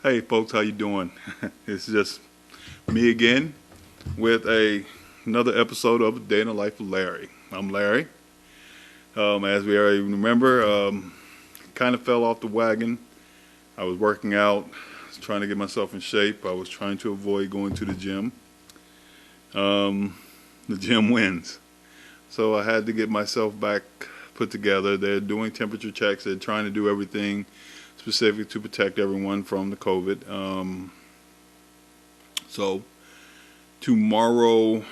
Hey folks, how you doing? It's just me again with another episode of Day in the Life of Larry. I'm Larry. As we already remember, kind of fell off the wagon. I was working out, was trying to get myself in shape. I was trying to avoid going to the gym. The gym wins. So I had to get myself back put together. They're doing temperature checks. They're trying to do everything specific to protect everyone from the COVID. So tomorrow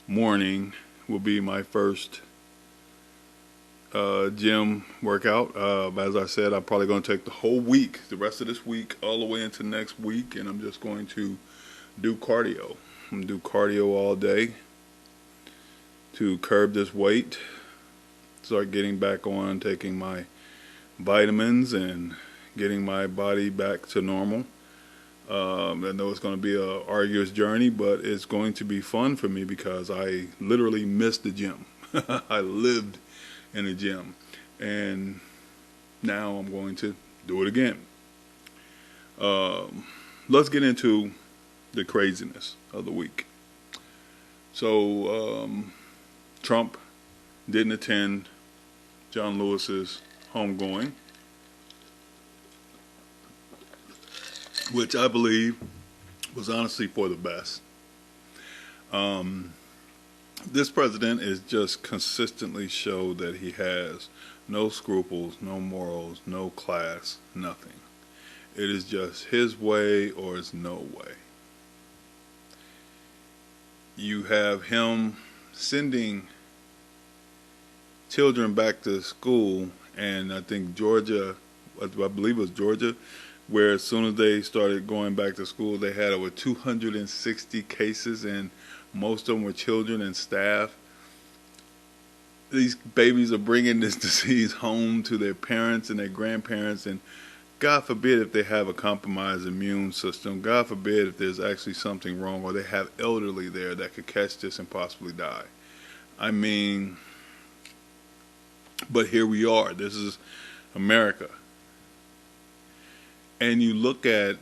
morning will be my first gym workout. As I said, I'm probably going to take the whole week, the rest of this week, all the way into next week, and I'm just going to do cardio. I'm going to do cardio all day to curb this weight, start getting back on taking my vitamins and getting my body back to normal. I know it's going to be an arduous journey, but it's going to be fun for me because I literally missed the gym. I lived in the gym, and now I'm going to do it again. Let's get into the craziness of the week. So Trump didn't attend John Lewis's homegoing, which I believe was honestly for the best. This president is just consistently showed that he has no scruples, no morals, no class, nothing. It is just his way or it's no way. You have him sending children back to school, and I think Georgia, I believe it was Georgia, where as soon as they started going back to school, they had over 260 cases, and most of them were children and staff. These babies are bringing this disease home to their parents and their grandparents, and God forbid if they have a compromised immune system. God forbid if there's actually something wrong or they have elderly there that could catch this and possibly die. I mean, but here we are. This is America. And you look at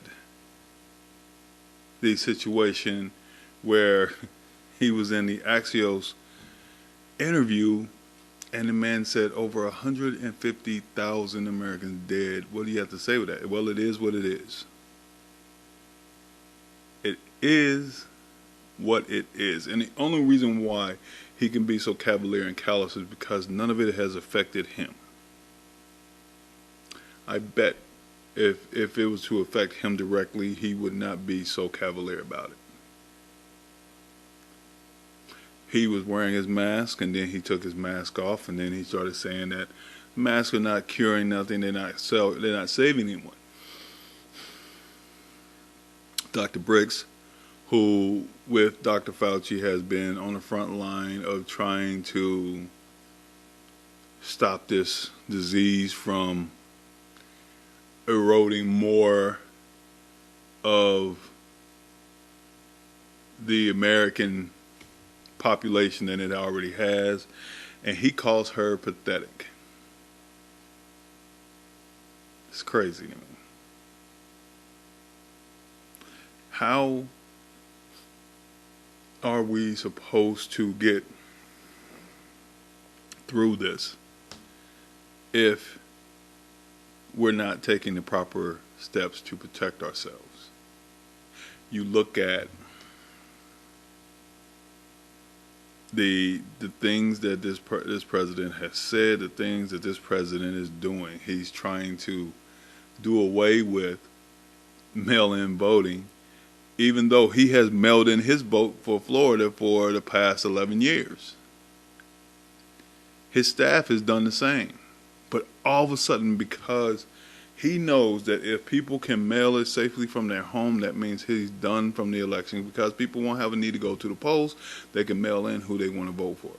the situation where he was in the Axios interview and the man said over 150,000 Americans dead. What do you have to say with that? Well, it is what it is. It is what it is. And the only reason why he can be so cavalier and callous is because none of it has affected him. I bet if it was to affect him directly, he would not be so cavalier about it. He was wearing his mask, and then he took his mask off, and then he started saying that masks are not curing nothing, they're not saving anyone. Dr. Briggs, who with Dr. Fauci has been on the front line of trying to stop this disease from eroding more of the American population than it already has, and he calls her pathetic. It's crazy to me. How are we supposed to get through this if we're not taking the proper steps to protect ourselves? You look at the things that this president has said, the things that this president is doing. He's trying to do away with mail-in voting, even though he has mailed in his vote for Florida for the past 11 years. His staff has done the same. But all of a sudden, because he knows that if people can mail it safely from their home, that means he's done from the election, because people won't have a need to go to the polls. They can mail in who they want to vote for.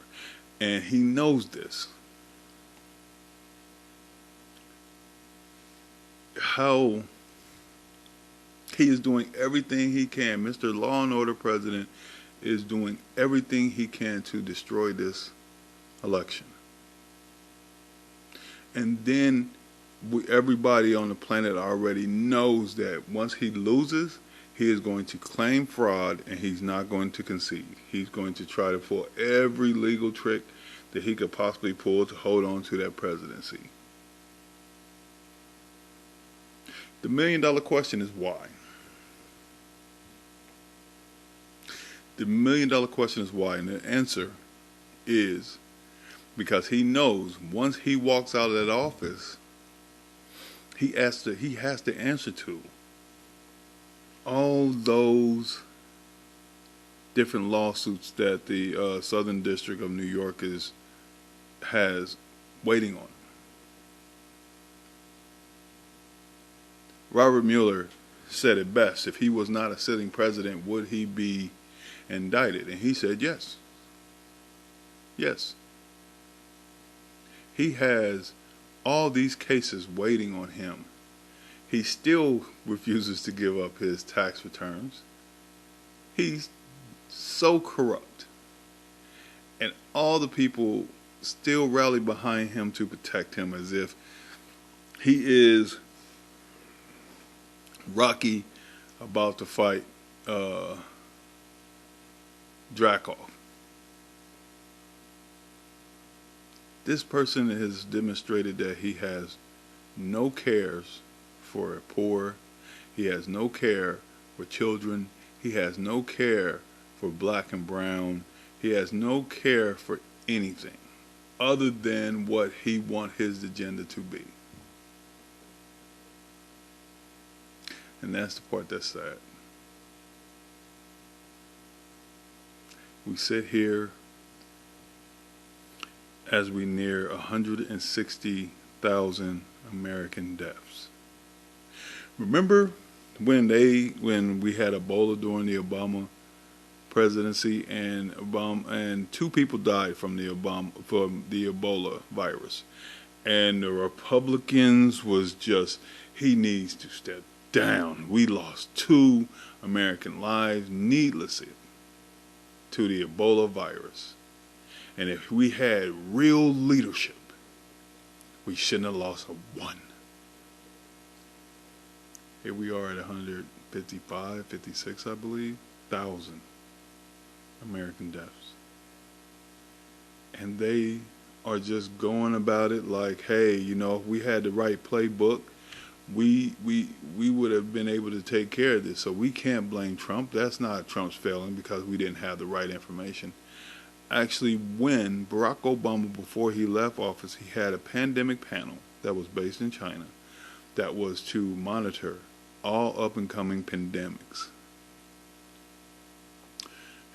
And he knows this. How he is doing everything he can. Mr. Law and Order President is doing everything he can to destroy this election. And then everybody on the planet already knows that once he loses, he is going to claim fraud and he's not going to concede. He's going to try to pull every legal trick that he could possibly pull to hold on to that presidency. The $1,000,000 question is why? The $1,000,000 question is why, and the answer is because he knows once he walks out of that office, he has to answer to all those different lawsuits that the Southern District of New York has waiting on. Robert Mueller said it best: if he was not a sitting president, would he be indicted? And he said yes. Yes. He has all these cases waiting on him. He still refuses to give up his tax returns. He's so corrupt. And all the people still rally behind him to protect him as if he is Rocky about to fight Dracov. This person has demonstrated that he has no cares for the poor. He has no care for children. He has no care for black and brown. He has no care for anything other than what he wants his agenda to be. And that's the part that's sad. We sit here as we near 160,000 American deaths. Remember when we had Ebola during the Obama presidency, and 2 people died from the Ebola virus, and the Republicans was just, he needs to step down. We lost 2 American lives needlessly to the Ebola virus. And if we had real leadership, we shouldn't have lost a 1. Here we are at 155, 56, I believe, thousand American deaths. And they are just going about it like, hey, you know, if we had the right playbook, we would have been able to take care of this. So we can't blame Trump. That's not Trump's failing because we didn't have the right information. Actually, when Barack Obama, before he left office, he had a pandemic panel that was based in China that was to monitor all up-and-coming pandemics.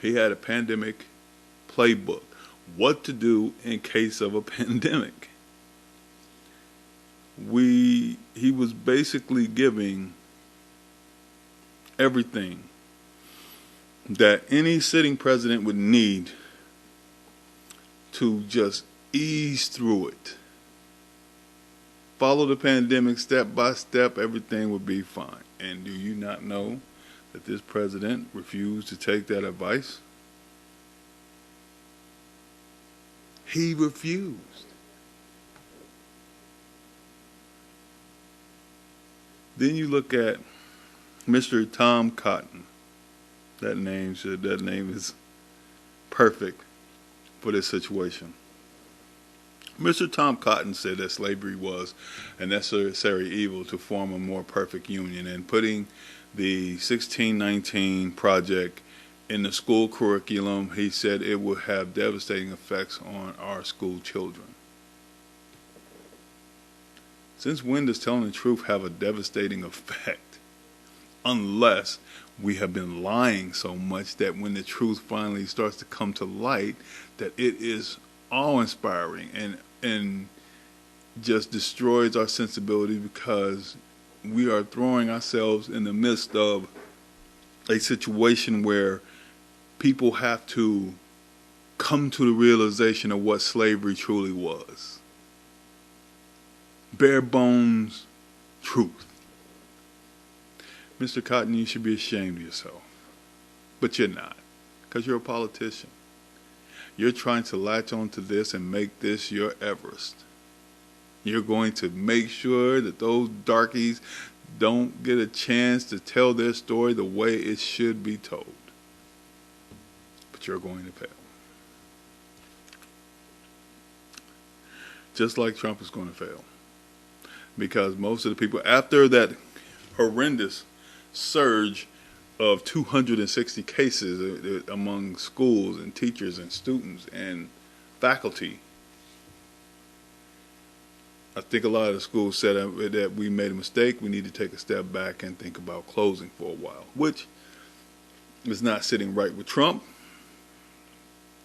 He had a pandemic playbook, what to do in case of a pandemic. He was basically giving everything that any sitting president would need to just ease through it. Follow the pandemic step by step, everything would be fine. And do you not know that this president refused to take that advice? He refused. Then you look at Mr. Tom Cotton. That name is perfect for this situation. Mr. Tom Cotton said that slavery was a necessary evil to form a more perfect union, and putting the 1619 project in the school curriculum, he said it would have devastating effects on our school children. Since when does telling the truth have a devastating effect? Unless we have been lying so much that when the truth finally starts to come to light, that it is awe-inspiring and just destroys our sensibility, because we are throwing ourselves in the midst of a situation where people have to come to the realization of what slavery truly was. Bare bones truth. Mr. Cotton, you should be ashamed of yourself. But you're not, because you're a politician. You're trying to latch onto this and make this your Everest. You're going to make sure that those darkies don't get a chance to tell their story the way it should be told. But you're going to fail. Just like Trump is going to fail. Because most of the people, after that horrendous surge of 260 cases among schools and teachers and students and faculty, I think a lot of the schools said that we made a mistake. We need to take a step back and think about closing for a while, which is not sitting right with Trump.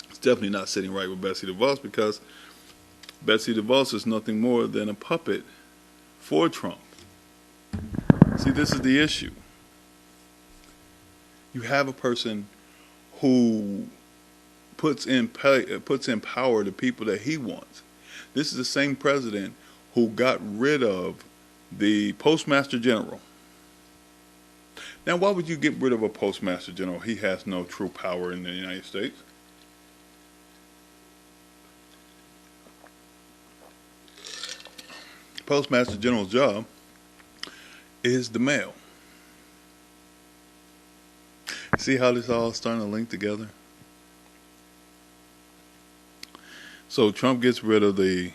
It's definitely not sitting right with Betsy DeVos, because Betsy DeVos is nothing more than a puppet for Trump. See, this is the issue. You have a person who puts in power the people that he wants. This is the same president who got rid of the Postmaster General. Now, why would you get rid of a Postmaster General? He has no true power in the United States. Postmaster General's job is the mail. See how this all starting to link together? So Trump gets rid of the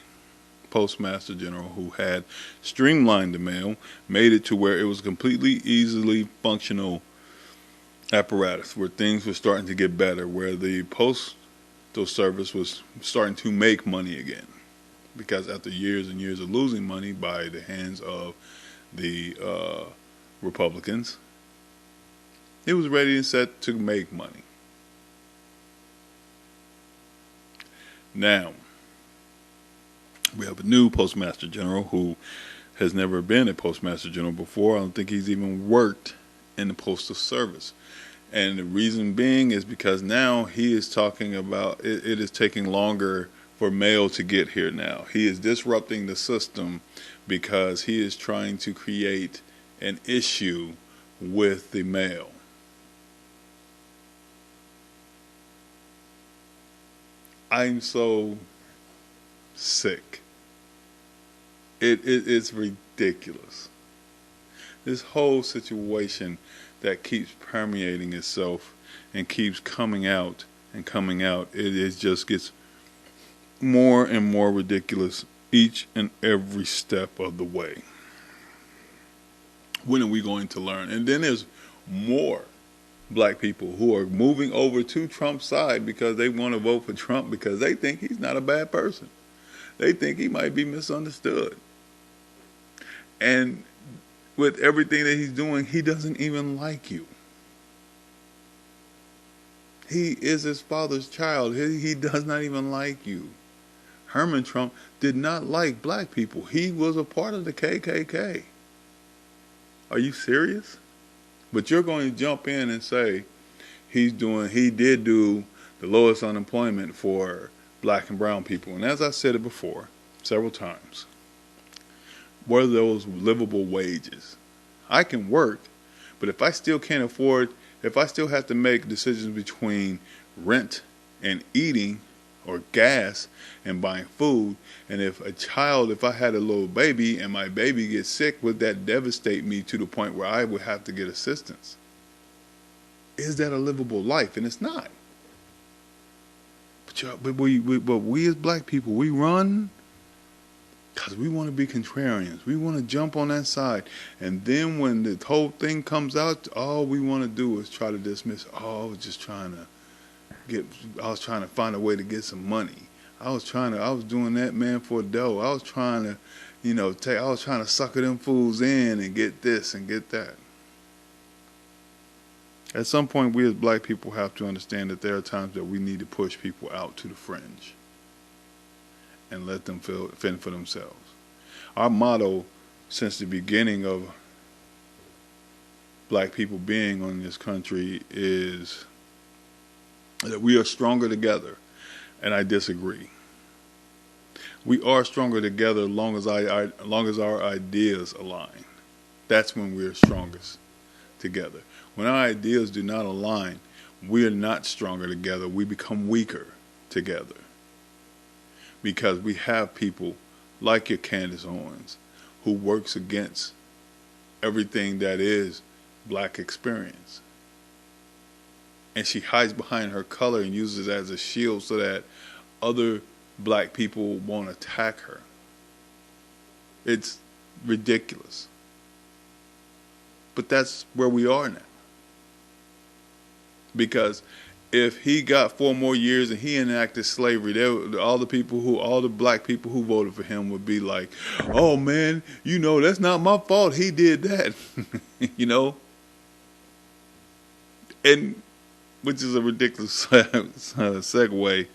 Postmaster General, who had streamlined the mail, made it to where it was completely easily functional apparatus, where things were starting to get better, where the postal service was starting to make money again. Because after years and years of losing money by the hands of the Republicans, it was ready and set to make money. Now, we have a new Postmaster General who has never been a Postmaster General before. I don't think he's even worked in the Postal Service. And the reason being is because now he is talking about it is taking longer for mail to get here now. He is disrupting the system because he is trying to create an issue with the mail. I'm so sick. It's ridiculous. This whole situation that keeps permeating itself and keeps coming out and coming out, it just gets more and more ridiculous each and every step of the way. When are we going to learn? And then there's more black people who are moving over to Trump's side because they want to vote for Trump because they think he's not a bad person. They think he might be misunderstood. And with everything that he's doing, he doesn't even like you. He is his father's child. He does not even like you. Herman Trump did not like black people. He was a part of the KKK. Are you serious? But you're going to jump in and say he did do the lowest unemployment for black and brown people. And as I said it before several times, what are those livable wages? I can work, but if I still can't afford, if I still have to make decisions between rent and eating, or gas and buying food, and if I had a little baby and my baby gets sick, would that devastate me to the point where I would have to get assistance? Is that a livable life? And it's not. But we as black people, we run because we want to be contrarians. We want to jump on that side. And then when the whole thing comes out, all we want to do is try to dismiss, I was trying to find a way to get some money. I was doing that, man, for a dough. I was trying to, I was trying to sucker them fools in and get this and get that. At some point, we as black people have to understand that there are times that we need to push people out to the fringe and let them fend for themselves. Our motto since the beginning of black people being on this country is that we are stronger together, and I disagree. We are stronger together as long as our ideas align. That's when we're strongest together. When our ideas do not align, we are not stronger together. We become weaker together because we have people like your Candace Owens, who works against everything that is black experience. And she hides behind her color and uses it as a shield so that other black people won't attack her. It's ridiculous. But that's where we are now. Because if he got 4 more years and he enacted slavery, all the black people who voted for him would be like, oh man, that's not my fault. He did that. And which is a ridiculous segue.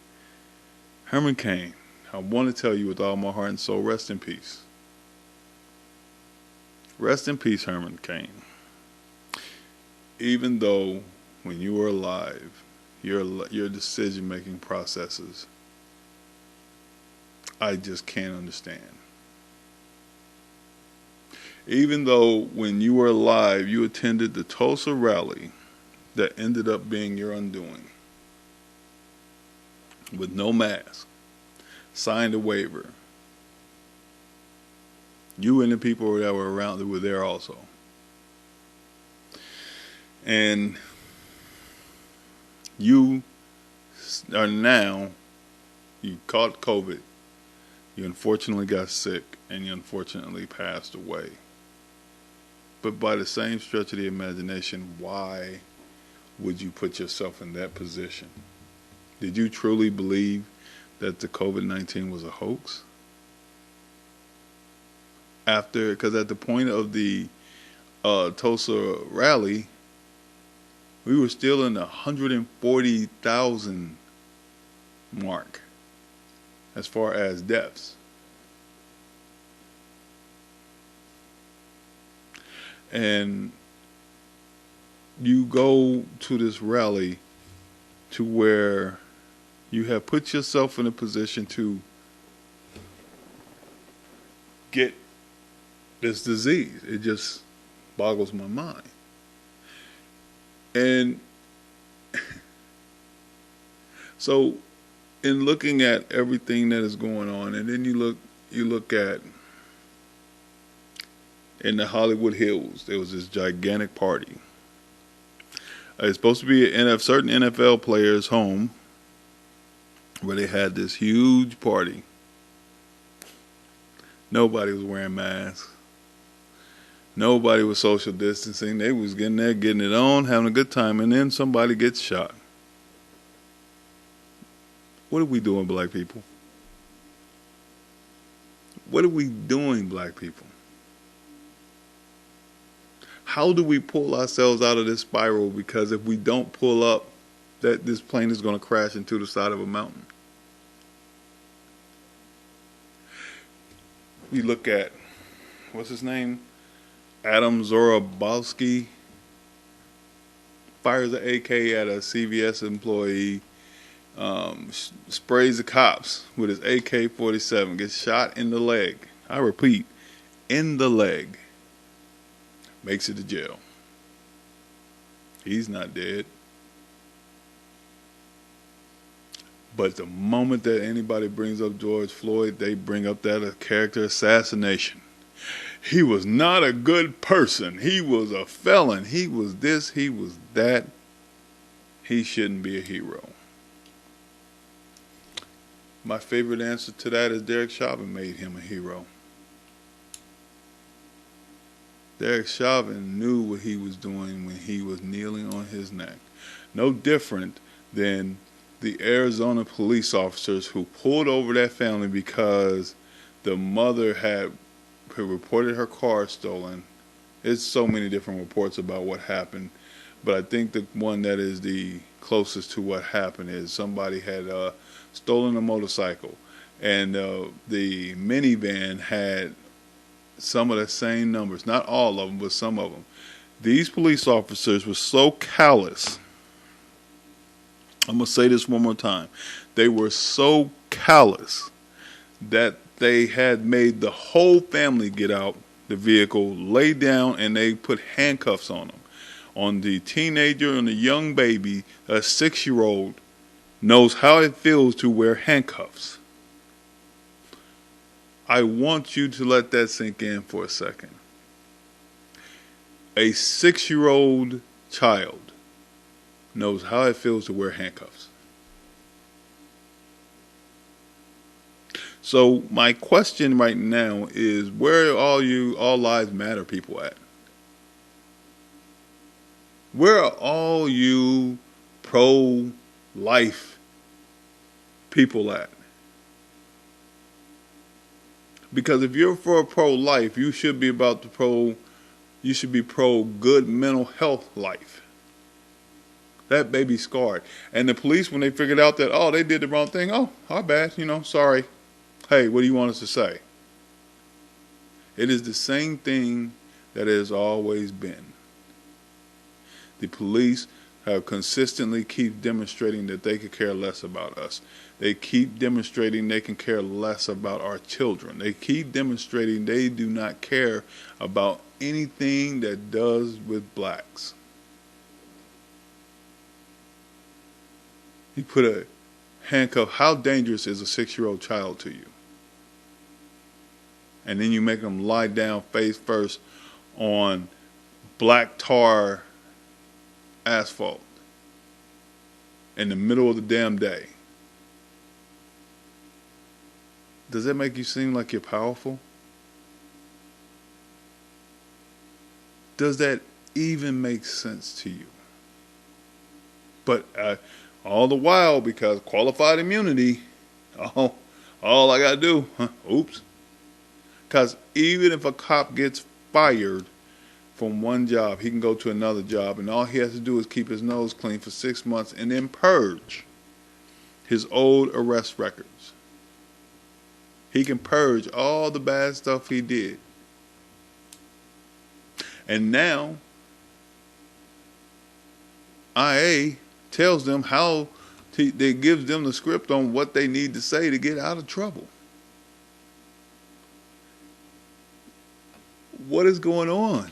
Herman Cain, I want to tell you with all my heart and soul, rest in peace. Rest in peace, Herman Cain. Even though when you were alive, your decision-making processes, I just can't understand. Even though when you were alive, you attended the Tulsa rally that ended up being your undoing, with no mask, signed a waiver. You and the people that were around that were there also. And you are now, you caught COVID, you unfortunately got sick, and you unfortunately passed away. But by the same stretch of the imagination, why would you put yourself in that position? Did you truly believe that the COVID-19 was a hoax? Because at the point of the Tulsa rally, we were still in the 140,000 mark as far as deaths. And you go to this rally to where you have put yourself in a position to get this disease. It just boggles my mind. And so in looking at everything that is going on, and then you look at in the Hollywood Hills, there was this gigantic party. It's supposed to be a certain NFL player's home where they had this huge party. Nobody was wearing masks. Nobody was social distancing. They was getting there, getting it on, having a good time, and then somebody gets shot. What are we doing, black people? What are we doing, black people? How do we pull ourselves out of this spiral? Because if we don't pull up, that this plane is going to crash into the side of a mountain. We look at, what's his name? Adam Zorobowski fires an AK at a CVS employee, sprays the cops with his AK-47, gets shot in the leg. I repeat, in the leg. Makes it to jail. He's not dead. But the moment that anybody brings up George Floyd, they bring up that character assassination. He was not a good person. He was a felon. He was this, he was that. He shouldn't be a hero. My favorite answer to that is Derek Chauvin made him a hero. Derek Chauvin knew what he was doing when he was kneeling on his neck. No different than the Arizona police officers who pulled over that family because the mother had reported her car stolen. There's so many different reports about what happened, but I think the one that is the closest to what happened is somebody had stolen a motorcycle, and the minivan had some of the same numbers, not all of them, but some of them. These police officers were so callous. I'm going to say this one more time. They were so callous that they had made the whole family get out the vehicle, lay down, and they put handcuffs on them. On the teenager and the young baby, a 6-year-old knows how it feels to wear handcuffs. I want you to let that sink in for a second. A 6-year-old child knows how it feels to wear handcuffs. So my question right now is, where are all lives matter people at? Where are all you pro-life people at? Because if you're for pro-life, you should be you should be pro good mental health life. That baby scarred. And the police, when they figured out that, oh, they did the wrong thing, oh, our bad, sorry. Hey, what do you want us to say? It is the same thing that it has always been. The police have consistently keep demonstrating that they could care less about us. They keep demonstrating they can care less about our children. They keep demonstrating they do not care about anything that does with blacks. You put a handcuff. How dangerous is a 6-year-old child to you? And then you make them lie down face first on black tar asphalt in the middle of the damn day. Does that make you seem like you're powerful? Does that even make sense to you? But all the while, because qualified immunity, all I got to do, oops. Because even if a cop gets fired from one job, he can go to another job, and all he has to do is keep his nose clean for 6 months and then purge his old arrest records. He can purge all the bad stuff he did. And now, IA tells them how they gives them the script on what they need to say to get out of trouble. What is going on?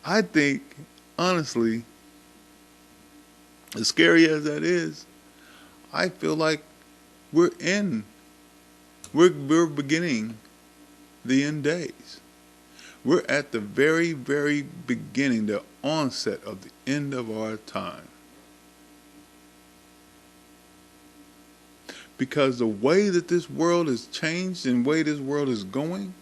I think, honestly, as scary as that is, I feel like we're beginning the end days. We're at the very, very beginning, the onset of the end of our time. Because the way that this world has changed and the way this world is going,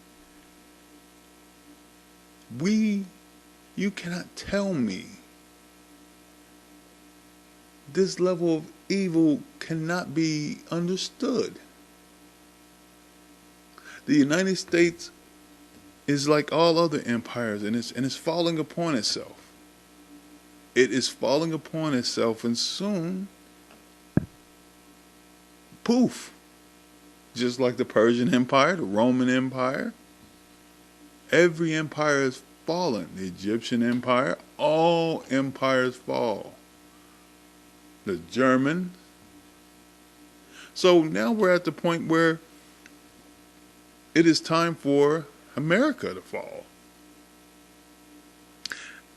you cannot tell me this level of evil cannot be understood. The United States is like all other empires, and it's falling upon itself. It is falling upon itself, and soon, poof, just like the Persian Empire, the Roman Empire, every empire has fallen. The Egyptian Empire, all empires fall. The German. So now we're at the point where it is time for America to fall.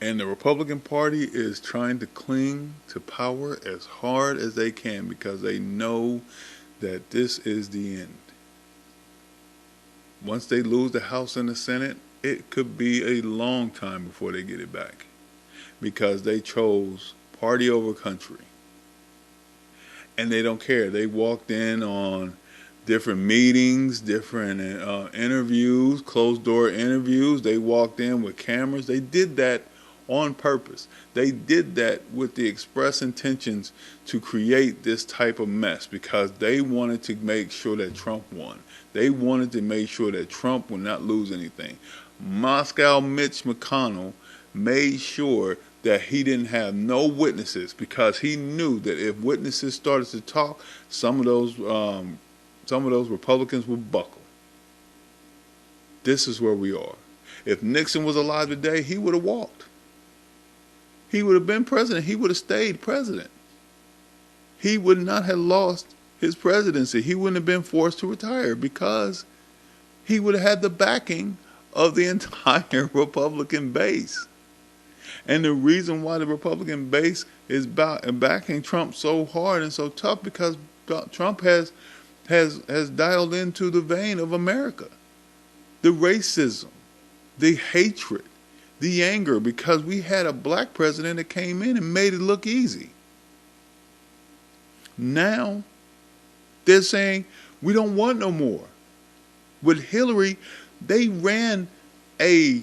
And the Republican Party is trying to cling to power as hard as they can because they know that this is the end. Once they lose the House and the Senate, it could be a long time before they get it back because they chose party over country. And they don't care. They walked in on different meetings, different interviews, closed-door interviews. They walked in with cameras. They did that on purpose. They did that with the express intentions to create this type of mess because they wanted to make sure that Trump won. They wanted to make sure that Trump would not lose anything. Moscow Mitch McConnell made sure that he didn't have no witnesses because he knew that if witnesses started to talk, some of those Republicans would buckle. This is where we are. If Nixon was alive today, he would have walked. He would have been president. He would have stayed president. He would not have lost his presidency. He wouldn't have been forced to retire because he would have had the backing of the entire Republican base. And the reason why the Republican base is backing Trump so hard and so tough because Trump has has dialed into the vein of America. The racism, the hatred, the anger, because we had a black president that came in and made it look easy. Now, they're saying, we don't want no more. With Hillary, they ran a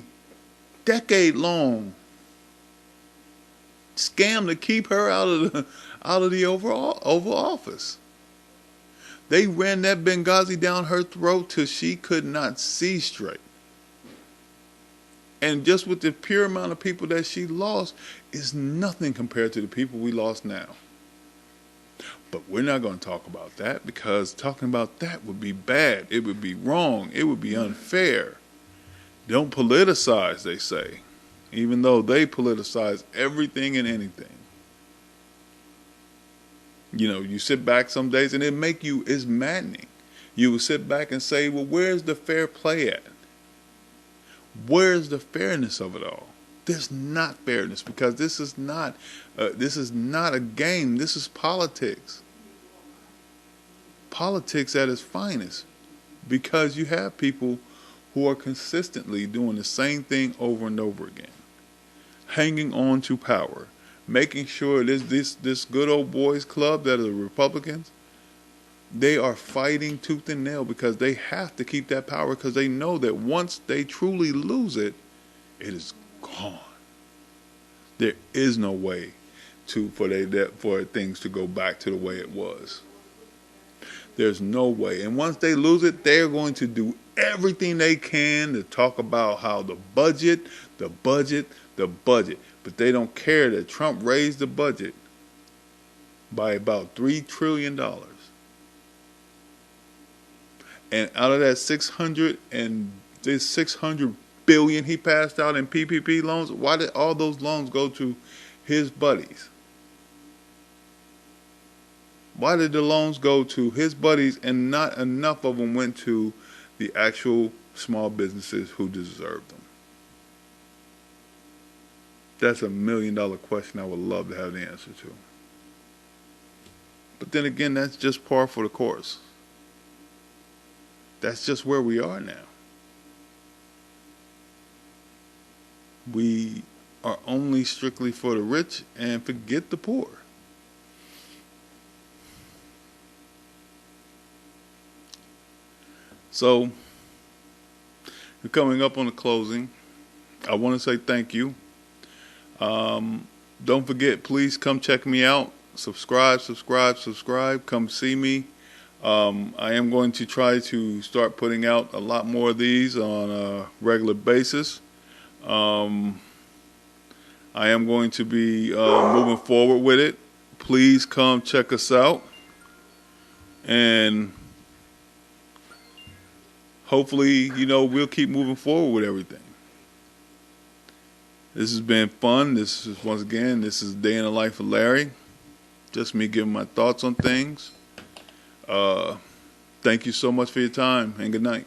decade-long scam to keep her out of the Oval Office. They ran that Benghazi down her throat till she could not see straight. And just with the pure amount of people that she lost is nothing compared to the people we lost now. But we're not going to talk about that, because talking about that would be bad. It would be wrong. It would be unfair. Don't politicize, they say, even though they politicize everything and anything. You know, you sit back some days and it's maddening. You will sit back and say, well, where's the fair play at? Where's the fairness of it all? There's not fairness, because this is not a game. This is politics. Politics at its finest, because you have people who are consistently doing the same thing over and over again, hanging on to power, making sure this good old boys club that are the Republicans, they are fighting tooth and nail because they have to keep that power, because they know that once they truly lose it, it is gone. There is no way for things to go back to the way it was. There's no way. And once they lose it, they're going to do everything they can to talk about how the budget. But they don't care that Trump raised the budget by about $3 trillion. And out of that 600 billion he passed out in PPP loans, why did all those loans go to his buddies? Why did the loans go to his buddies and not enough of them went to the actual small businesses who deserve them? That's $1 million question I would love to have the answer to. But then again, that's just par for the course. That's just where we are now. We are only strictly for the rich and forget the poor. So, we're coming up on the closing. I want to say thank you. Don't forget, please come check me out. Subscribe. Come see me. I am going to try to start putting out a lot more of these on a regular basis. I am going to be moving forward with it. Please come check us out. And hopefully, we'll keep moving forward with everything. This has been fun. This is a day in the life of Larry. Just me giving my thoughts on things. Thank you so much for your time, and good night.